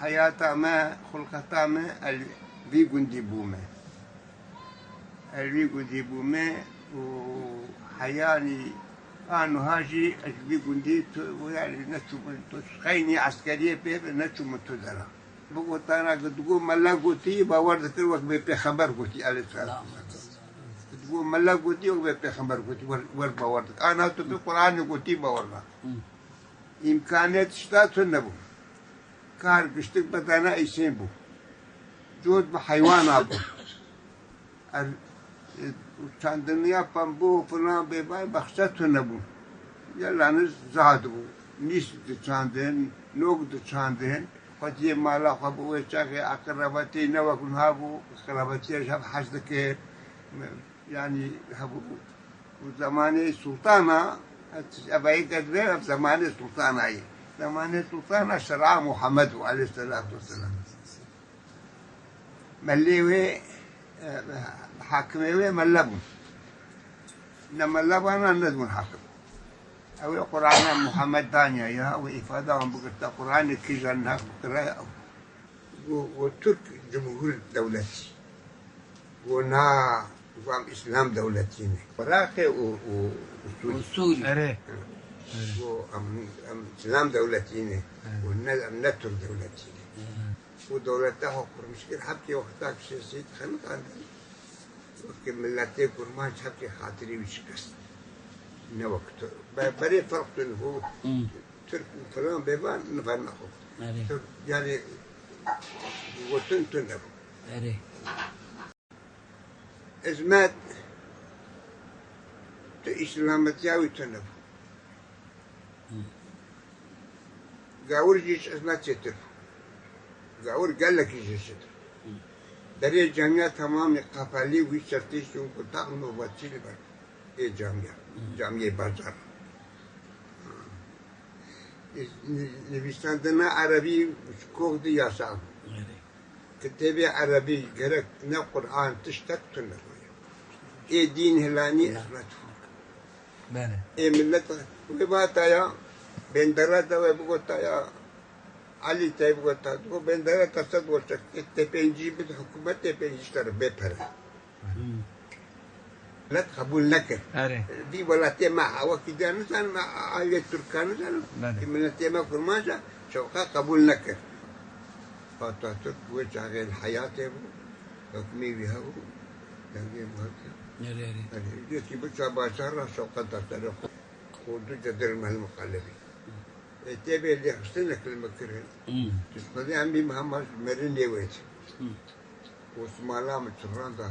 حياته ما خلقته ما الفي جندي بومه الفي جندي بومه وحياني أنا هاجي الفي جندي ويعني نتشو خيني عسكرية بيه نتشو متدرا بقول أنا قد تقول ملا قلتي باورد كل وقت بخبر قلتي على السلام تقول ملا قلتي وقت بخبر قلتي ور باورد أنا تبي القرآن قلتي باورد إمكانيات شتات النبو كار قشتك بدانا إيشين بو جود بحيوان أبو كان دنيا بامبو فلان بيباي بخشته نبو يلا نس زادو نيس تشاندين نوك تشاندين قد يمالا خبو وشاكي أقربتي نوكن هابو أقربتي شاب حشدك يعني هابو وزماني سلطانة أبعي قدرين في زماني سلطانة أي زماني سلطانة شرع محمد عليه الصلاة والسلام مليوي حاكمي ملبو لما لبنا ندم الحاكم أو القرآن محمد دانيا يا أو إفادة عن بقول القرآن كيجان هاك بقرأ وترك جمهور الدولة ونا وام إسلام دولتين وراقي وسوري أره وام إسلام دولتين ونتر دولتين ودولته مشكلة حبكي وقتك شيء خلنا عندنا وكملتي كرمان حبكي خاطري وشكست نوقت بري فرق هو ترك فلان بيبان نفهم يعني وتنتن أبو أزمات إسلام تجاوي تنبو قاور جيش أزمات يتر قاور قال لك يجيش يتر دري جامعة تمام قفالي ويشتري شو كتاق نوباتي لبر إيه جامعة بازار نبيستان عربي كوك دي ياسام كتابي عربي غيرك نا قرآن تشتك تنبو إيه دين هلاني أسمته إيه ملة ويباتا يا بندرة ويبقوتا يا علي تيبقوتا تو بندرة تصد وشك تبينجي بالحكومة تبينجي ترى بيبرة لا تقبل لك دي ولا تيما وكذا نسان مع علي تركان نسان من تيما كرماشة شوكا قبول لك فتا ترك وجه الحياة يبو حكمي بها تنجي مهتم يجي بتشا باشر شوكا ترى خودو جدر المقلبي تبي اللي خصنك المكرهن تسمعني عمي محمد مرين يويت واسمع لا متشران ده